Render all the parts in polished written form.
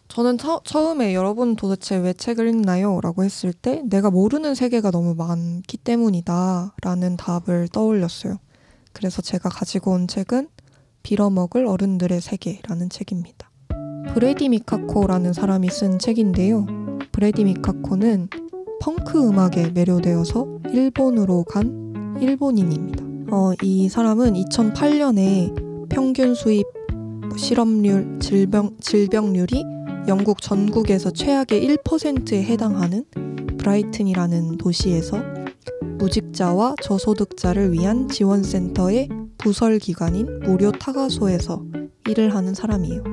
저는 처음에 여러분 도대체 왜 책을 읽나요? 라고 했을 때 내가 모르는 세계가 너무 많기 때문이다 라는 답을 떠올렸어요. 그래서 제가 가지고 온 책은 빌어먹을 어른들의 세계라는 책입니다. 브래디 미카코라는 사람이 쓴 책인데요. 브래디 미카코는 펑크 음악에 매료되어서 일본으로 간 일본인입니다. 이 사람은 2008년에 평균 수입, 실업률, 질병률이 영국 전국에서 최악의 1%에 해당하는 브라이튼이라는 도시에서 무직자와 저소득자를 위한 지원센터의 부설기관인 무료 타가소에서 일을 하는 사람이에요.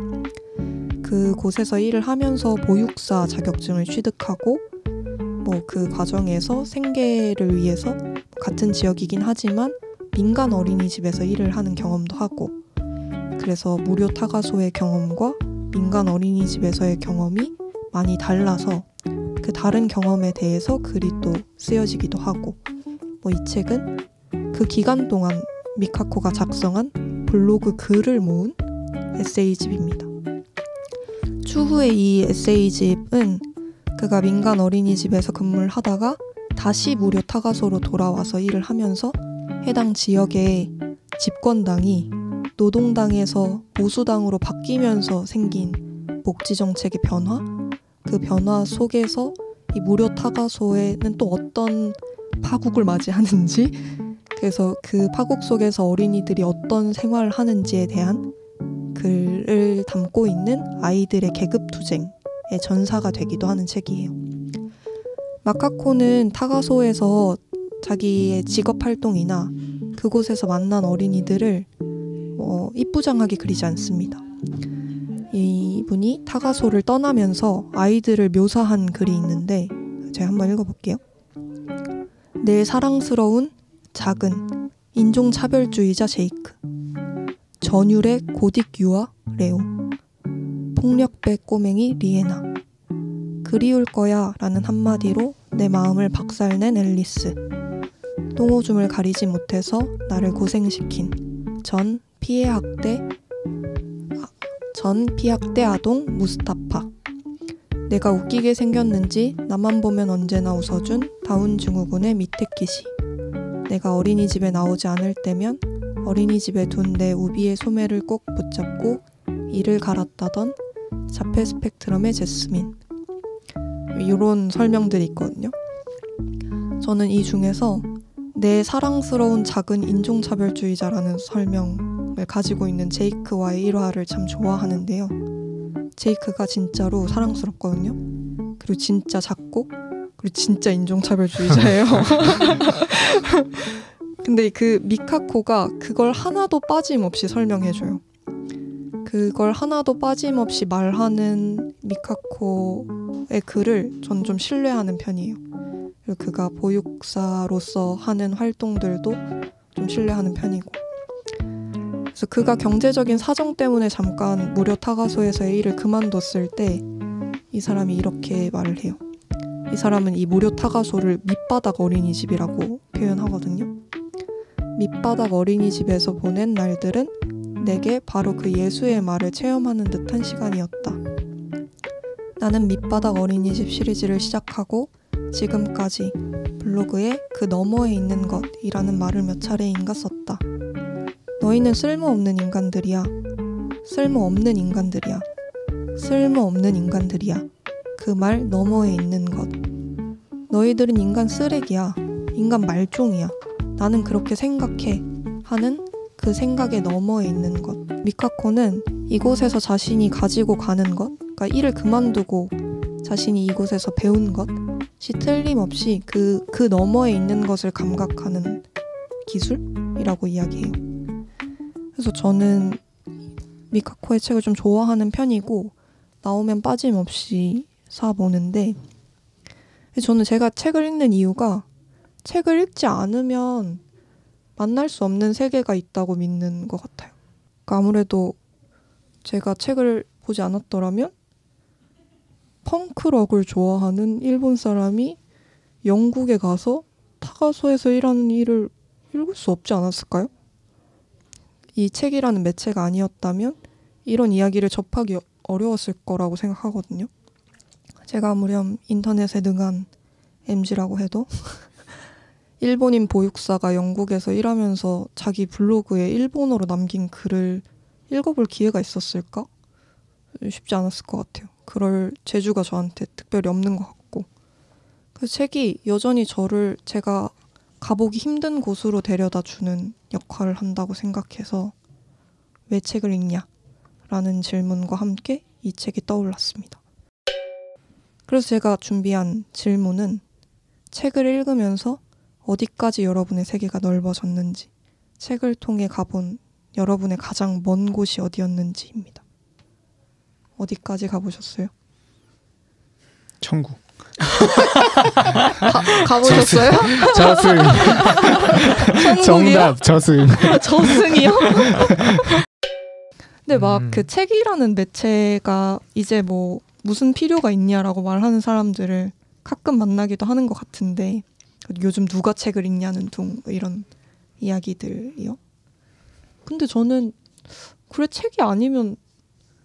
그곳에서 일을 하면서 보육사 자격증을 취득하고 그 과정에서 생계를 위해서 같은 지역이긴 하지만 민간 어린이집에서 일을 하는 경험도 하고, 그래서 무료 타가소의 경험과 민간 어린이집에서의 경험이 많이 달라서 그 다른 경험에 대해서 글이 또 쓰여지기도 하고, 이 책은 그 기간 동안 미카코가 작성한 블로그 글을 모은 에세이집입니다. 추후에 이 에세이집은 그가 민간 어린이집에서 근무를 하다가 다시 무료 타가소로 돌아와서 일을 하면서 해당 지역의 집권당이 노동당에서 보수당으로 바뀌면서 생긴 복지정책의 변화, 그 변화 속에서 이 무료 타가소에는 또 어떤 파국을 맞이하는지, 그래서 그 파국 속에서 어린이들이 어떤 생활을 하는지에 대한 글을 담고 있는 아이들의 계급투쟁의 전사가 되기도 하는 책이에요. 마카코는 타가소에서 자기의 직업활동이나 그곳에서 만난 어린이들을 이쁘장하게 그리지 않습니다. 이분이 타가소를 떠나면서 아이들을 묘사한 글이 있는데 제가 한번 읽어볼게요. 내 사랑스러운 작은 인종차별주의자 제이크, 전율의 고딕 유아 레오, 폭력배 꼬맹이 리에나, 그리울 거야 라는 한마디로 내 마음을 박살낸 앨리스, 똥오줌을 가리지 못해서 나를 고생시킨 전 피해학대 아동 무스타파, 내가 웃기게 생겼는지 나만 보면 언제나 웃어준 다운 증후군의 미테키시, 내가 어린이집에 나오지 않을 때면 어린이집에 둔 내 우비의 소매를 꼭 붙잡고 이를 갈았다던 자폐 스펙트럼의 제스민, 이런 설명들이 있거든요. 저는 이 중에서 내 사랑스러운 작은 인종차별주의자라는 설명을 가지고 있는 제이크와의 일화를 참 좋아하는데요. 제이크가 진짜로 사랑스럽거든요. 그리고 진짜 작고, 그리고 진짜 인종차별주의자예요. 근데 그 미카코가 그걸 하나도 빠짐없이 설명해줘요. 그걸 하나도 빠짐없이 말하는 미카코의 글을 전 좀 신뢰하는 편이에요. 그리고 그가 보육사로서 하는 활동들도 좀 신뢰하는 편이고, 그래서 그가 경제적인 사정 때문에 잠깐 무료 타가소에서의 일을 그만뒀을 때 이 사람이 이렇게 말을 해요. 이 사람은 이 무료 타가소를 밑바닥 어린이집이라고 표현하거든요. 밑바닥 어린이집에서 보낸 날들은 내게 바로 그 예수의 말을 체험하는 듯한 시간이었다. 나는 밑바닥 어린이집 시리즈를 시작하고 지금까지 블로그에 그 너머에 있는 것이라는 말을 몇 차례인가 썼다. 너희는 쓸모없는 인간들이야. 쓸모없는 인간들이야. 쓸모없는 인간들이야. 그 말 너머에 있는 것. 너희들은 인간 쓰레기야. 인간 말종이야. 나는 그렇게 생각해. 하는 그 생각의 너머에 있는 것. 미카코는 이곳에서 자신이 가지고 가는 것, 그러니까 일을 그만두고 자신이 이곳에서 배운 것이 틀림없이 그 너머에 있는 것을 감각하는 기술이라고 이야기해요. 그래서 저는 미카코의 책을 좀 좋아하는 편이고 나오면 빠짐없이 사보는데, 저는 제가 책을 읽는 이유가 책을 읽지 않으면 만날 수 없는 세계가 있다고 믿는 것 같아요. 그러니까 아무래도 제가 책을 보지 않았더라면 펑크록을 좋아하는 일본 사람이 영국에 가서 타가소에서 일하는 일을 읽을 수 없지 않았을까요? 이 책이라는 매체가 아니었다면 이런 이야기를 접하기 어려웠을 거라고 생각하거든요. 제가 아무렴 인터넷에 능한 MZ라고 해도 일본인 보육사가 영국에서 일하면서 자기 블로그에 일본어로 남긴 글을 읽어볼 기회가 있었을까? 쉽지 않았을 것 같아요. 그럴 재주가 저한테 특별히 없는 것 같고, 그 책이 여전히 저를 제가 가보기 힘든 곳으로 데려다 주는 역할을 한다고 생각해서 왜 책을 읽냐? 라는 질문과 함께 이 책이 떠올랐습니다. 그래서 제가 준비한 질문은 책을 읽으면서 어디까지 여러분의 세계가 넓어졌는지, 책을 통해 가본 여러분의 가장 먼 곳이 어디였는지입니다. 어디까지 가보셨어요? 천국. 가보셨어요? 저승. 정답 저승. 저승이요? 근데 막 그 책이라는 매체가 이제 뭐 무슨 필요가 있냐라고 말하는 사람들을 가끔 만나기도 하는 것 같은데, 요즘 누가 책을 읽냐는 둥 이런 이야기들이요. 근데 저는 그래, 책이 아니면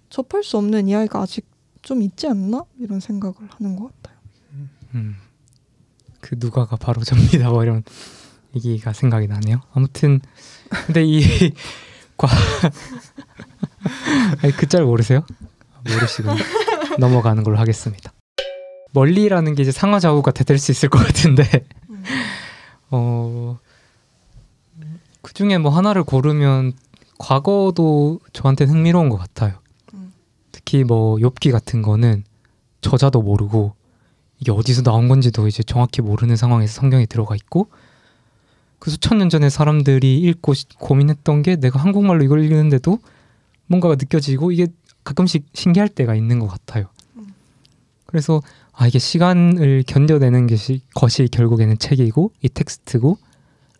접할 수 없는 이야기가 아직 좀 있지 않나? 이런 생각을 하는 것 같아요. 그 누가가 바로 접니다. 뭐 이런 얘기가 생각이 나네요. 아무튼 근데 이 그 짤 모르세요? 모르시고 넘어가는 걸로 하겠습니다. 멀리라는 게 이제 상하좌우가 될 수 있을 것 같은데 그 중에 뭐 하나를 고르면 과거도 저한테는 흥미로운 것 같아요. 특히 뭐 욥기 같은 거는 저자도 모르고 이게 어디서 나온 건지도 이제 정확히 모르는 상황에서 성경에 들어가 있고, 그 수천 년 전에 사람들이 읽고 고민했던 게 내가 한국말로 이걸 읽는데도 뭔가가 느껴지고, 이게 가끔씩 신기할 때가 있는 것 같아요. 그래서 이게 시간을 견뎌내는 것이 결국에는 책이고 이 텍스트고,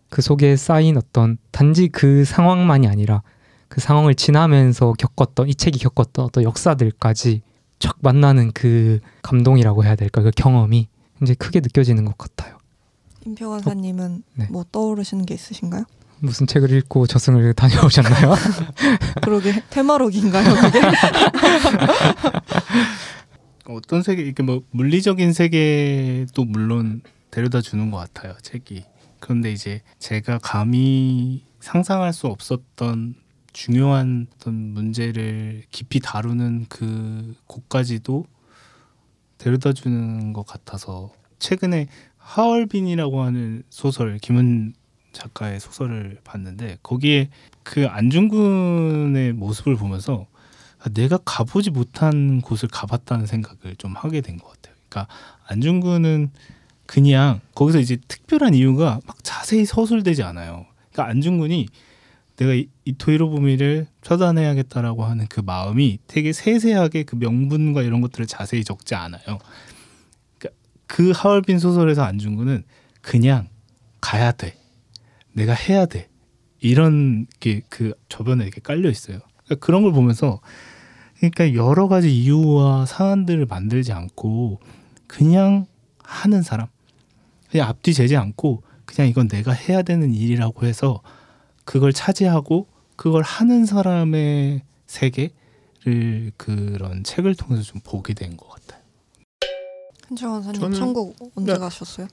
그 속에 쌓인 어떤 단지 그 상황만이 아니라 그 상황을 지나면서 겪었던, 이 책이 겪었던 어떤 역사들까지 쫙 만나는 그 감동이라고 해야 될까, 그 경험이 이제 크게 느껴지는 것 같아요. 임표 간사님은 네. 뭐 떠오르시는 게 있으신가요? 무슨 책을 읽고 저승을 다녀오셨나요? 그러게, 테마록인가요 그게? 어떤 세계, 이렇게 뭐 물리적인 세계도 물론 데려다 주는 것 같아요, 책이. 그런데 이제 제가 감히 상상할 수 없었던 중요한 어떤 문제를 깊이 다루는 그 곳까지도 데려다 주는 것 같아서, 최근에 하얼빈이라고 하는 소설, 김은 작가의 소설을 봤는데, 거기에 그 안중근의 모습을 보면서 내가 가보지 못한 곳을 가봤다는 생각을 좀 하게 된 것 같아요. 그러니까 안중근은 그냥 거기서 이제 특별한 이유가 막 자세히 서술되지 않아요. 그러니까 안중근이 내가 이토 히로부미를 처단해야겠다라고 하는 그 마음이 되게 세세하게 그 명분과 이런 것들을 자세히 적지 않아요. 그러니까 그 하얼빈 소설에서 안중근은 그냥 가야 돼, 내가 해야 돼, 이런 게 그 저변에 이렇게 깔려 있어요. 그러니까 그런 걸 보면서, 그러니까 여러 가지 이유와 사안들을 만들지 않고 그냥 하는 사람, 그냥 앞뒤 재지 않고 그냥 이건 내가 해야 되는 일이라고 해서 그걸 차지하고 그걸 하는 사람의 세계를 그런 책을 통해서 좀 보게 된 것 같아요. 한지원 간사님 저는- 천국 언제 가셨어요?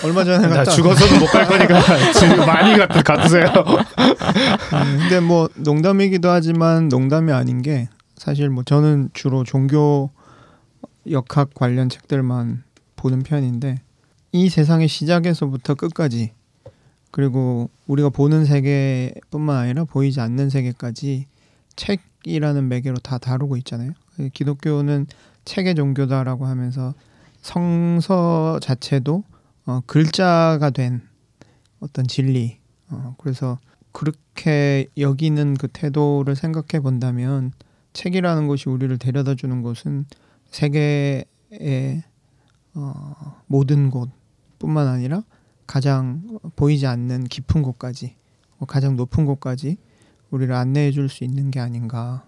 얼마 전에 나 갔다. 죽어서는 못 갈 거니까 지금 많이 가두세요. 근데 뭐 농담이기도 하지만 농담이 아닌 게, 사실 뭐 저는 주로 종교 역학 관련 책들만 보는 편인데, 이 세상의 시작에서부터 끝까지, 그리고 우리가 보는 세계뿐만 아니라 보이지 않는 세계까지 책이라는 매개로 다 다루고 있잖아요. 기독교는 책의 종교다라고 하면서 성서 자체도 글자가 된 어떤 진리, 그래서 그렇게 여기는 그 태도를 생각해 본다면, 책이라는 것이 우리를 데려다 주는 곳은 세계의 모든 곳뿐만 아니라 가장 보이지 않는 깊은 곳까지, 가장 높은 곳까지 우리를 안내해 줄 수 있는 게 아닌가.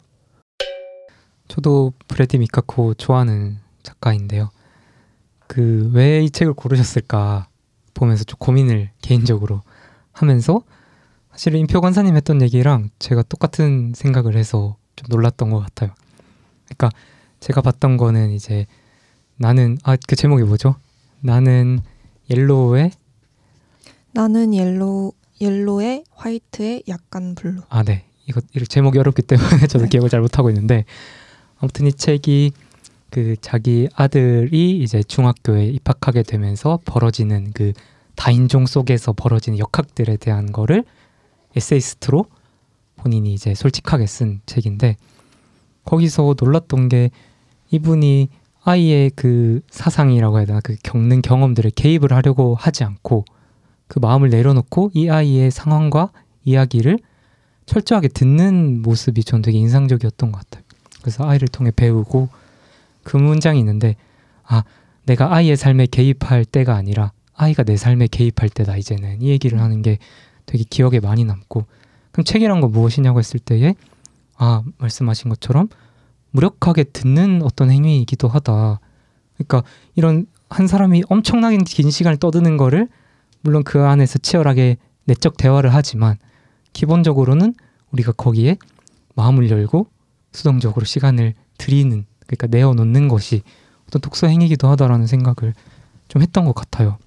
저도 브래디 미카코 좋아하는 작가인데요. 그 왜 이 책을 고르셨을까 보면서 좀 고민을 개인적으로 하면서, 사실 임표 관사님 했던 얘기랑 제가 똑같은 생각을 해서 좀 놀랐던 것 같아요. 그러니까 제가 봤던 거는 이제 나는 그 제목이 뭐죠? 나는 옐로우의 나는 옐로에 화이트에 약간 블루. 네. 이거 제목이 어렵기 때문에 저도 네. 기억을 잘 못하고 있는데 아무튼 이 책이 그 자기 아들이 이제 중학교에 입학하게 되면서 벌어지는 그 다인종 속에서 벌어지는 역학들에 대한 거를 에세이스트로 본인이 이제 솔직하게 쓴 책인데 거기서 놀랐던 게 이분이 아이의 그 사상이라고 해야 되나 그 겪는 경험들을 개입을 하려고 하지 않고 그 마음을 내려놓고 이 아이의 상황과 이야기를 철저하게 듣는 모습이 전 되게 인상적이었던 것 같아요. 그래서 아이를 통해 배우고 그 문장이 있는데 내가 아이의 삶에 개입할 때가 아니라 아이가 내 삶에 개입할 때다 이제는 이 얘기를 하는 게 되게 기억에 많이 남고 그럼 책이란 건 무엇이냐고 했을 때에 말씀하신 것처럼 무력하게 듣는 어떤 행위이기도 하다. 그러니까 이런 한 사람이 엄청나게 긴 시간을 떠드는 거를 물론 그 안에서 치열하게 내적 대화를 하지만 기본적으로는 우리가 거기에 마음을 열고 수동적으로 시간을 들이는 그러니까 내어놓는 것이 어떤 독서 행위이기도 하다라는 생각을 좀 했던 것 같아요.